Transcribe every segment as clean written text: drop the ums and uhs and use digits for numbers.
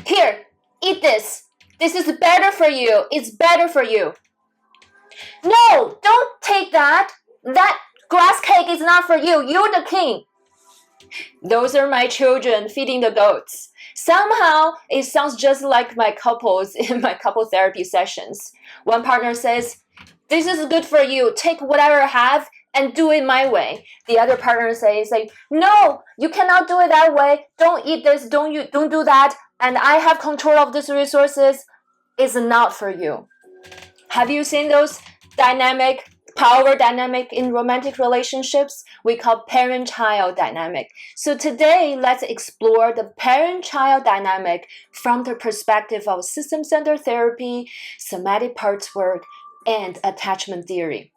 Here, eat this. This is better for you. It's better for you. No, don't take that. That grass cake is not for you. You're the king. Those are my children feeding the goats. Somehow, it sounds just like my couples in my couple therapy sessions. One partner says, this is good for you. Take whatever I have and do it my way. The other partner says, like, no, you cannot do it that way. Don't eat this. Don't do that. And I have control of these resources. It's not for you. Have you seen those power dynamic in romantic relationships? We call parent-child dynamic. So today, let's explore the parent-child dynamic from the perspective of system-centered therapy, somatic parts work, and attachment theory.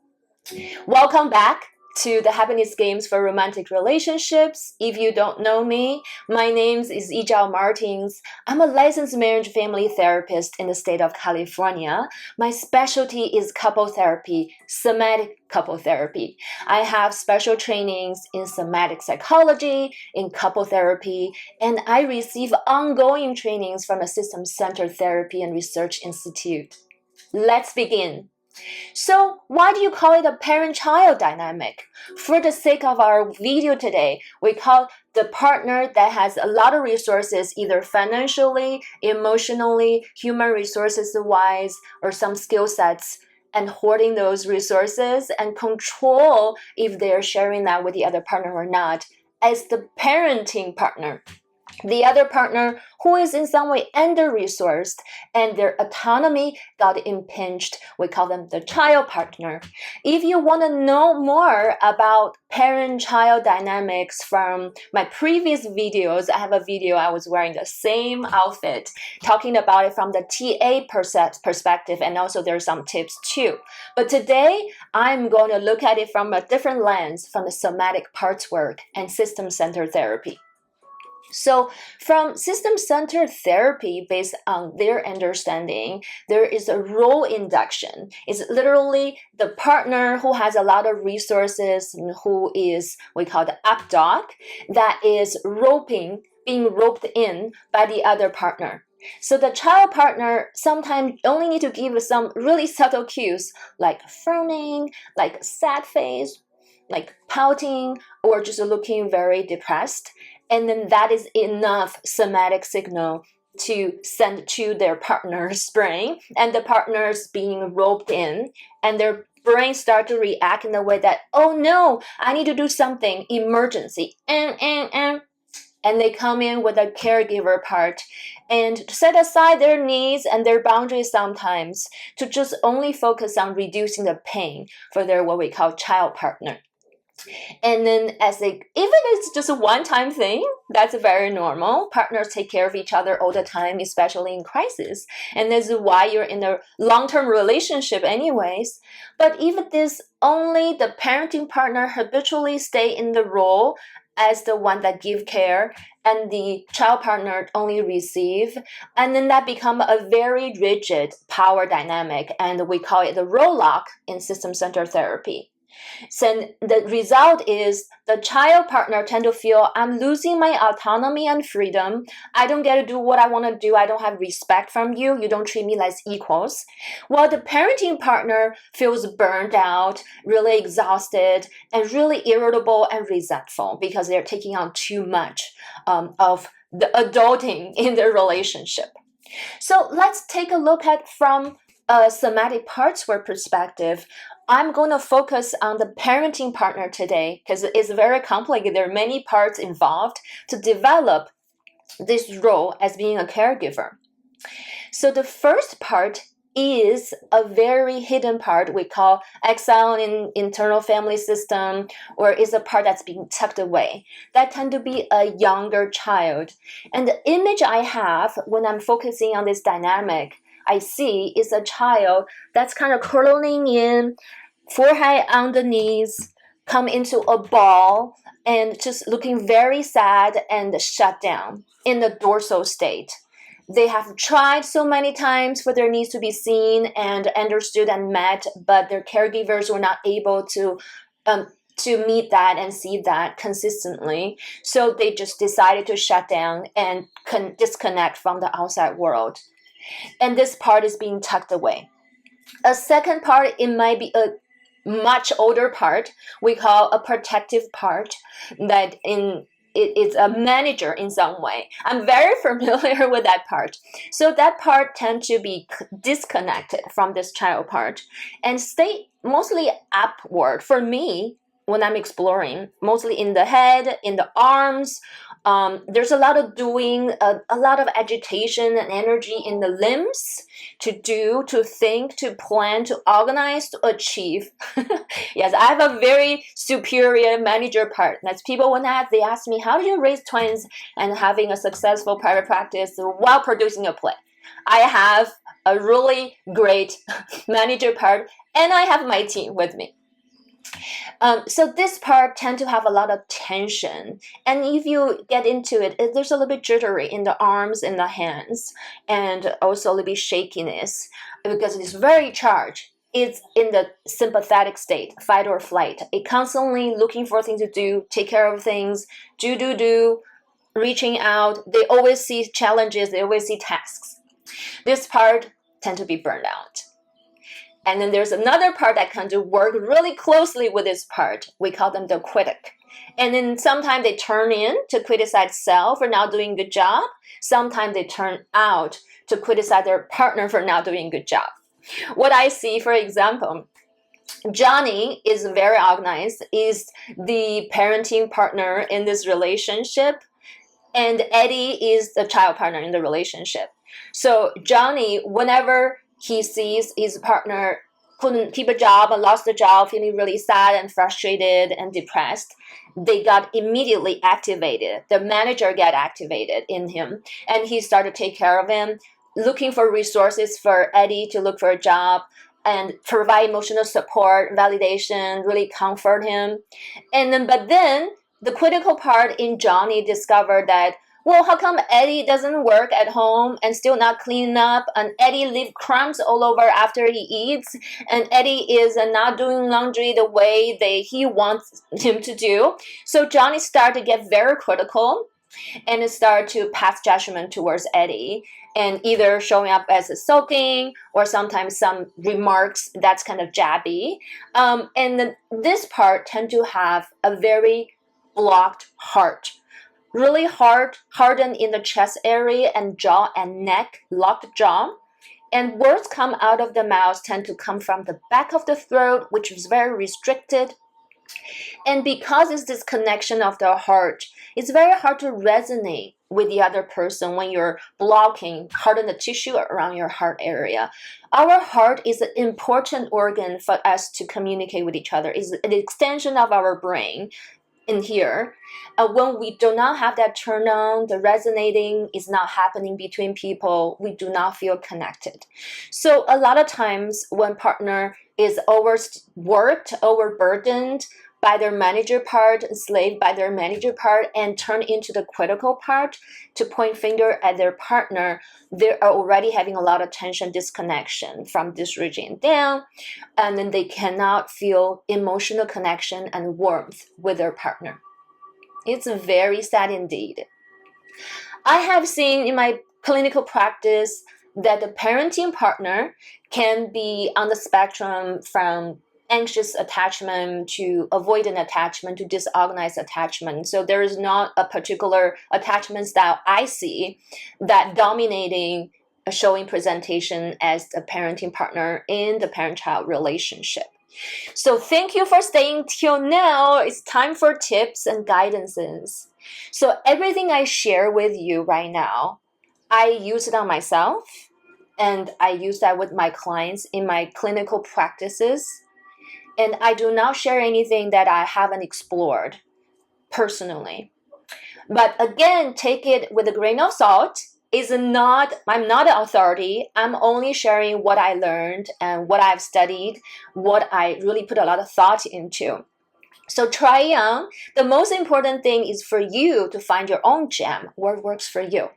Welcome back to the Happiness Games for Romantic Relationships. If you don't know me, my name is Exile Martins. I'm a licensed marriage family therapist in the state of California. My specialty is couple therapy, somatic couple therapy. I have special trainings in somatic psychology, in couple therapy, and I receive ongoing trainings from the System-Centered Therapy and Research Institute. Let's begin. So why do you call it a parent-child dynamic? For the sake of our video today, we call the partner that has a lot of resources, either financially, emotionally, human resources-wise, or some skill sets, and hoarding those resources and control if they're sharing that with the other partner or not, as the parenting partner. The other partner who is in some way under-resourced and their autonomy got impinged, we call them the child partner. If you want to know more about parent-child dynamics from my previous videos, I have a video I was wearing the same outfit, talking about it from the TA perspective, and also there's some tips too. But today, I'm going to look at it from a different lens, from the somatic parts work and system-centered therapy. So from system-centered therapy, based on their understanding, there is a role induction. It's literally the partner who has a lot of resources and who is, we call the up dog, that is being roped in by the other partner. So the child partner sometimes only need to give some really subtle cues, like frowning, like sad face, like pouting, or just looking very depressed. And then that is enough somatic signal to send to their partner's brain, and the partner's being roped in, and their brain start to react in a way that, oh no, I need to do something, emergency, and they come in with a caregiver part and set aside their needs and their boundaries sometimes to just only focus on reducing the pain for their what we call child partner. And then even it's just a one-time thing, that's very normal. Partners take care of each other all the time, especially in crisis. And this is why you're in a long-term relationship anyways. But even this, only the parenting partner habitually stay in the role as the one that give care, and the child partner only receive. And then that become a very rigid power dynamic. And we call it the Rollock in system-centered therapy. So the result is the child partner tend to feel, I'm losing my autonomy and freedom. I don't get to do what I want to do. I don't have respect from you. You don't treat me like equals. While the parenting partner feels burned out, really exhausted, and really irritable and resentful because they're taking on too much of the adulting in their relationship. So let's take a look at from a somatic parts work perspective. I'm going to focus on the parenting partner today because it's very complicated. There are many parts involved to develop this role as being a caregiver. So the first part is a very hidden part we call Exile in internal family system, or is a part that's being tucked away. That tend to be a younger child. And the image I have when I'm focusing on this dynamic I see is a child that's kind of curling in, forehead on the knees, come into a ball, and just looking very sad and shut down in the dorsal state. They have tried so many times for their needs to be seen and understood and met, but their caregivers were not able to to meet that and see that consistently. So they just decided to shut down and disconnect from the outside world. And this part is being tucked away. A second part, it might be a much older part, we call a protective part, that it's a manager in some way. I'm very familiar with that part. So that part tends to be disconnected from this child part and stay mostly upward. For me, when I'm exploring, mostly in the head, in the arms, there's a lot of doing, a lot of agitation and energy in the limbs to do, to think, to plan, to organize, to achieve. Yes, I have a very superior manager part. That's people when they ask me, how do you raise twins and having a successful private practice while producing a play? I have a really great manager part, and I have my team with me. So this part tend to have a lot of tension, and if you get into it, there's a little bit jittery in the arms and the hands, and also a little bit shakiness because it's very charged. It's in the sympathetic state, fight or flight. It constantly looking for things to do, take care of things, do, reaching out. They always see challenges, they always see tasks. This part tend to be burned out. And then there's another part that kind of work really closely with this part. We call them the critic. And then sometimes they turn in to criticize self for not doing a good job. Sometimes they turn out to criticize their partner for not doing a good job. What I see, for example, Johnny is very organized, is the parenting partner in this relationship, and Eddie is the child partner in the relationship. So Johnny, whenever he sees his partner couldn't keep a job and lost the job, feeling really sad and frustrated and depressed, they got immediately activated. The manager got activated in him, and he started to take care of him, looking for resources for Eddie to look for a job and provide emotional support, validation, really comfort him. But then the critical part in Johnny discovered that, well, how come Eddie doesn't work at home and still not clean up, and Eddie leave crumbs all over after he eats, and Eddie is not doing laundry the way he wants him to do. So Johnny started to get very critical and start to pass judgment towards Eddie, and either showing up as a sulking or sometimes some remarks that's kind of jabby. And then this part tend to have a very blocked heart. Really hardened in the chest area and jaw and neck, locked jaw. And words come out of the mouth tend to come from the back of the throat, which is very restricted. And because it's this connection of the heart, it's very hard to resonate with the other person when you're blocking, harden the tissue around your heart area. Our heart is an important organ for us to communicate with each other. It's an extension of our brain. In here, when we do not have that turn on, the resonating is not happening between people, we do not feel connected. So a lot of times when partner is overworked, overburdened by their manager part, enslaved by their manager part, and turn into the critical part to point finger at their partner, they are already having a lot of tension, disconnection from this region down, and then they cannot feel emotional connection and warmth with their partner. It's very sad indeed. I have seen in my clinical practice that the parenting partner can be on the spectrum from anxious attachment to avoidant attachment to disorganized attachment. So there is not a particular attachment style I see that dominating a showing presentation as a parenting partner in the parent-child relationship. So thank you for staying till now. It's time for tips and guidances. So everything I share with you right now, I use it on myself, and I use that with my clients in my clinical practices. And I do not share anything that I haven't explored personally. But again, take it with a grain of salt. I'm not an authority. I'm only sharing what I learned and what I've studied, what I really put a lot of thought into. So try on. The most important thing is for you to find your own gem, what works for you.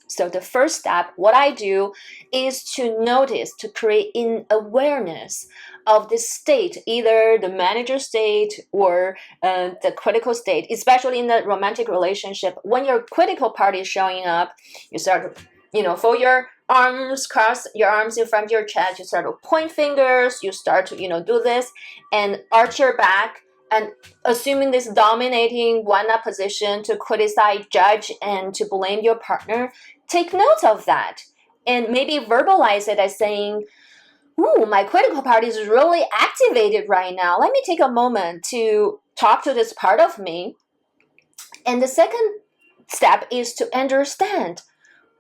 So the first step, what I do is to notice, to create an awareness of this state, either the manager state or the critical state, especially in the romantic relationship. When your critical part is showing up, you start to, fold your arms, cross your arms in front of your chest, you start to point fingers, you start to, do this and arch your back and assuming this dominating one-up position to criticize, judge, and to blame your partner. Take note of that and maybe verbalize it as saying, ooh, my critical part is really activated right now. Let me take a moment to talk to this part of me. And the second step is to understand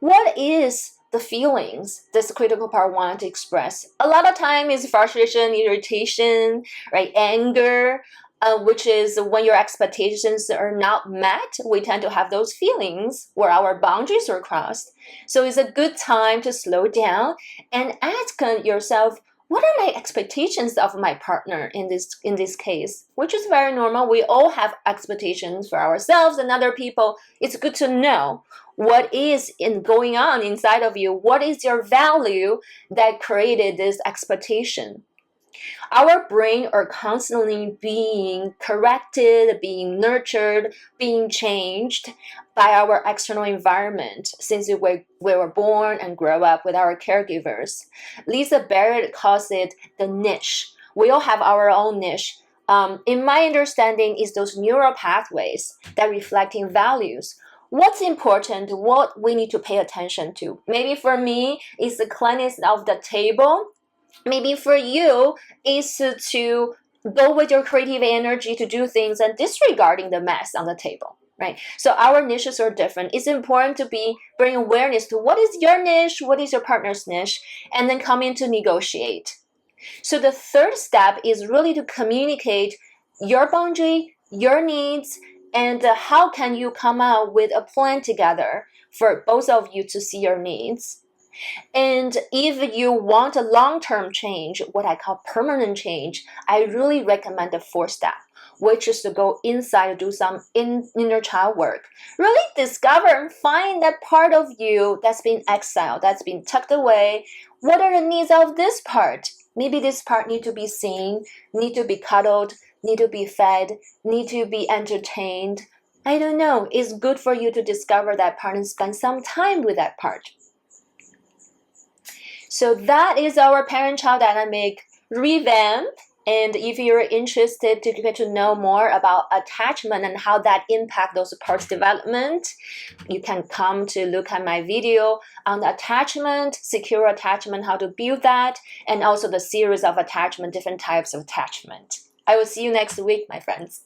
what is the feelings this critical part wants to express. A lot of time is frustration, irritation, right? Anger, which is when your expectations are not met. We tend to have those feelings where our boundaries are crossed. So it's a good time to slow down and ask yourself, what are my expectations of my partner in this case? Which is very normal. We all have expectations for ourselves and other people. It's good to know what is going on inside of you. What is your value that created this expectation? Our brain are constantly being corrected, being nurtured, being changed by our external environment since we were born and grow up with our caregivers. Lisa Barrett calls it the niche. We all have our own niche. In my understanding, is those neural pathways that reflecting values. What's important, what we need to pay attention to. Maybe for me, it's the cleanliness of the table. Maybe for you, is to go with your creative energy to do things and disregarding the mess on the table, right? So our niches are different. It's important to bring awareness to what is your niche, what is your partner's niche, and then come in to negotiate. So the third step is really to communicate your boundary, your needs, and how can you come out with a plan together for both of you to see your needs. And if you want a long-term change, what I call permanent change, I really recommend the fourth step, which is to go inside and do some inner child work. Really discover and find that part of you that's been exiled, that's been tucked away. What are the needs of this part? Maybe this part need to be seen, need to be cuddled, need to be fed, need to be entertained. I don't know. It's good for you to discover that part and spend some time with that part. So that is our parent-child dynamic revamp. And if you're interested to get to know more about attachment and how that impacts those parts development, you can come to look at my video on the attachment, secure attachment, how to build that, and also the series of attachment, different types of attachment. I will see you next week, my friends.